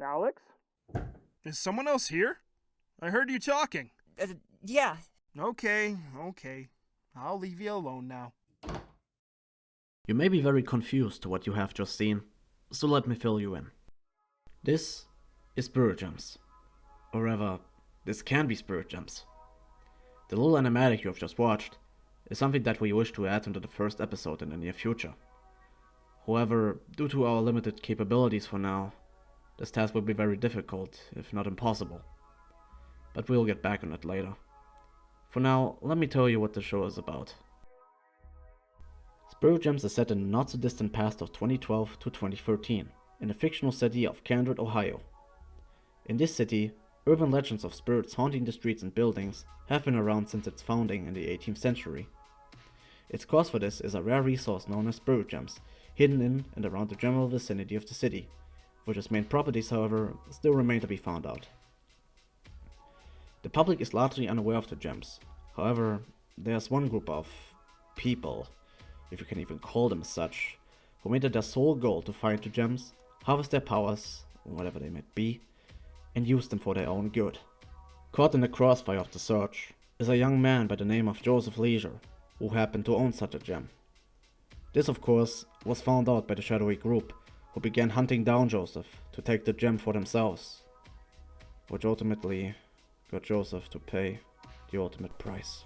Alex? Is someone else here? I heard you talking. Yeah. Okay. I'll leave you alone now. You may be very confused to what you have just seen, so let me fill you in. This is Spirit Gems. Or rather, this can be Spirit Gems. The little animatic you have just watched is something that we wish to add into the first episode in the near future. However, due to our limited capabilities for now, this task will be very difficult, if not impossible. But we'll get back on it later. For now, let me tell you what the show is about. Spirit Gems is set in the not so distant past of 2012 to 2013, in the fictional city of Kendrick, Ohio. In this city, urban legends of spirits haunting the streets and buildings have been around since its founding in the 18th century. Its cause for this is a rare resource known as Spirit Gems, hidden in and around the general vicinity of the city, which its main properties, however, still remain to be found out. The public is largely unaware of the gems. However, there's one group of people, if you can even call them such, who made it their sole goal to find the gems, harvest their powers, whatever they might be, and use them for their own good. Caught in the crossfire of the search is a young man by the name of Joseph Leisure, who happened to own such a gem. This, of course, was found out by the shadowy group, who began hunting down Joseph to take the gem for themselves, which ultimately got Joseph to pay the ultimate price.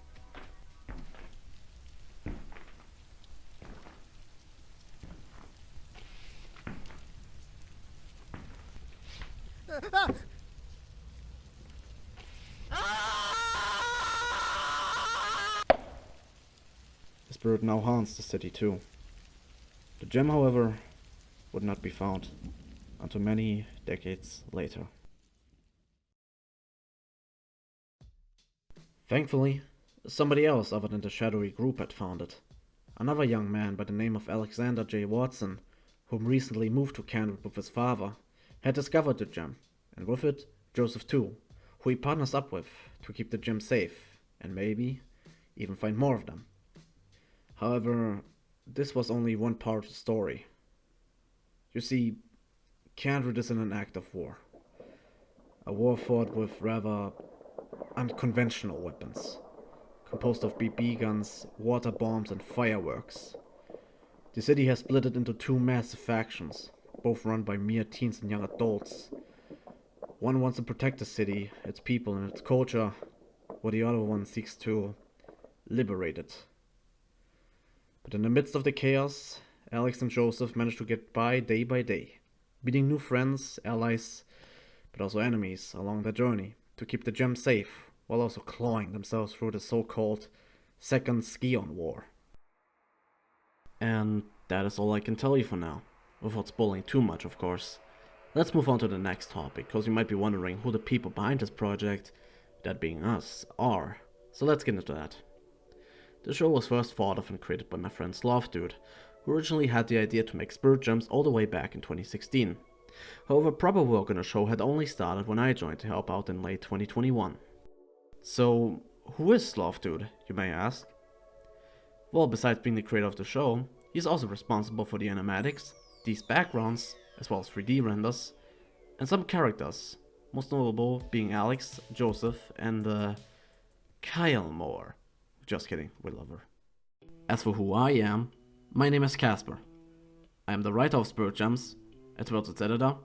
The spirit now haunts the city too. The gem, however, would not be found until many decades later. Thankfully, somebody else other than the shadowy group had found it. Another young man by the name of Alexander J. Watson, whom recently moved to Canada with his father, had discovered the gem, and with it, Joseph too, who he partners up with to keep the gem safe, and maybe even find more of them. However, this was only one part of the story. You see, Canada is in an act of war. A war fought with rather unconventional weapons, composed of BB guns, water bombs, and fireworks. The city has split it into two massive factions, both run by mere teens and young adults. One wants to protect the city, its people, and its culture, while the other one seeks to liberate it. But in the midst of the chaos, Alex and Joseph manage to get by day, meeting new friends, allies, but also enemies along their journey to keep the gem safe, while also clawing themselves through the so-called Second Scion War. And that is all I can tell you for now, without spoiling too much, of course. Let's move on to the next topic, because you might be wondering who the people behind this project, that being us, are. So let's get into that. The show was first thought of and created by my friend Dude, who originally had the idea to make Spirit Gems all the way back in 2016. However, proper work on the show had only started when I joined to help out in late 2021. So, who is Dude, you may ask? Well, besides being the creator of the show, he's also responsible for the animatics, these backgrounds, as well as 3D renders, and some characters, most notable being Alex, Joseph, and Kyle Moore. Just kidding, we love her. As for who I am, my name is Casper. I am the writer of Spirit Gems, as well as its editor,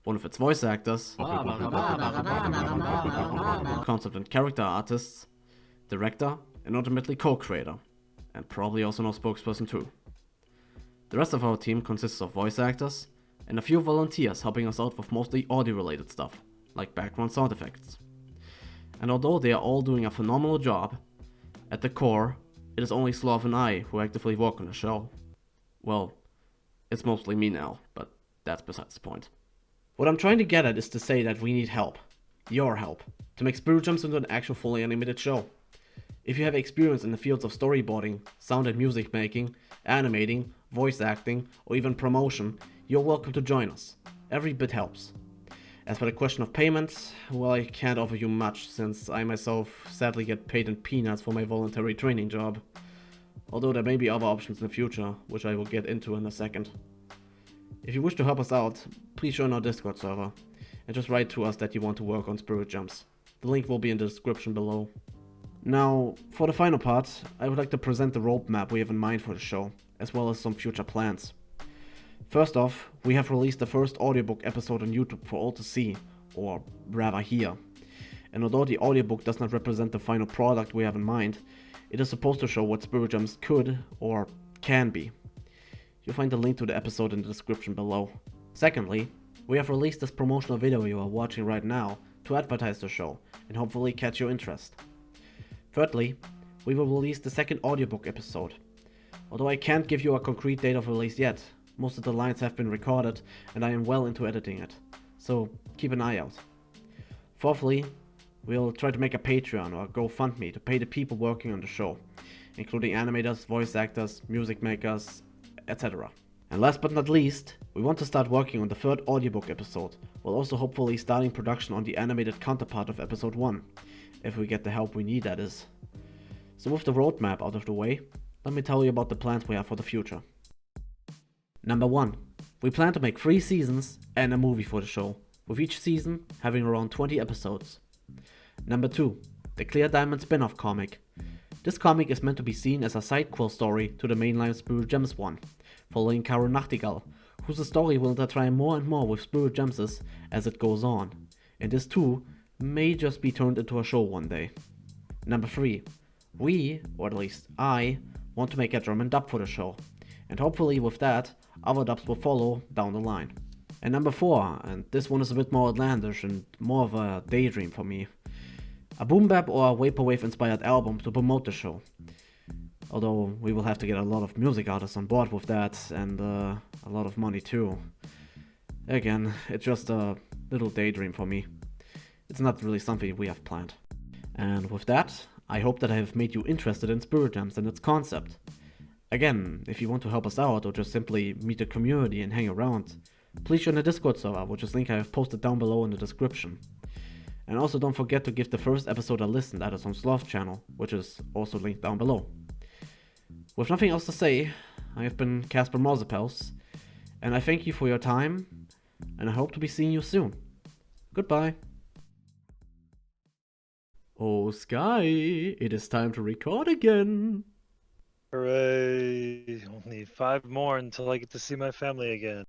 one of its voice actors, concept and character artists, director, and ultimately co-creator, and probably also no spokesperson too. The rest of our team consists of voice actors, and a few volunteers helping us out with mostly audio-related stuff, like background sound effects. And although they are all doing a phenomenal job, at the core, it is only Slav and I who actively work on the show. Well, it's mostly me now, but that's besides the point. What I'm trying to get at is to say that we need help. Your help. To make Spirit Gems into an actual fully animated show. If you have experience in the fields of storyboarding, sound and music making, animating, voice acting, or even promotion, you're welcome to join us. Every bit helps. As for the question of payment, well, I can't offer you much, since I myself sadly get paid in peanuts for my voluntary training job. Although there may be other options in the future, which I will get into in a second. If you wish to help us out, please join our Discord server, and just write to us that you want to work on Spirit Gems. The link will be in the description below. Now, for the final part, I would like to present the roadmap we have in mind for the show, as well as some future plans. First off, we have released the first audiobook episode on YouTube for all to see, or rather hear. And although the audiobook does not represent the final product we have in mind, it is supposed to show what Spirit Gems could or can be. You'll find the link to the episode in the description below. Secondly, we have released this promotional video you are watching right now to advertise the show and hopefully catch your interest. Thirdly, we will release the second audiobook episode. Although I can't give you a concrete date of release yet, most of the lines have been recorded and I am well into editing it, so keep an eye out. Fourthly, we'll try to make a Patreon or GoFundMe to pay the people working on the show, including animators, voice actors, music makers, etc. And last but not least, we want to start working on the third audiobook episode, while also hopefully starting production on the animated counterpart of episode 1, if we get the help we need, that is. So with the roadmap out of the way, let me tell you about the plans we have for the future. Number 1. We plan to make 3 seasons and a movie for the show, with each season having around 20 episodes. Number 2. The Clear Diamond spin-off comic. This comic is meant to be seen as a sidequel story to the mainline Spirit Gems one, following Karo Nachtigall, whose story will intertwine more and more with Spirit Gems as it goes on, and this too may just be turned into a show one day. Number 3. We, or at least I, want to make a German dub for the show, and hopefully with that, other dubs will follow down the line. And number 4, and this one is a bit more outlandish and more of a daydream for me, a boom bap or a vaporwave inspired album to promote the show. Although we will have to get a lot of music artists on board with that, and a lot of money too. Again, it's just a little daydream for me. It's not really something we have planned. And with that, I hope that I have made you interested in Spirit Gems and its concept. Again, if you want to help us out or just simply meet the community and hang around, please join the Discord server, which is link I have posted down below in the description. And also don't forget to give the first episode a listen that is on Sloth's channel, which is also linked down below. With nothing else to say, I have been Casper Mausepels, and I thank you for your time, and I hope to be seeing you soon. Goodbye. Oh Sky, it is time to record again. Hooray! Only 5 more until I get to see my family again.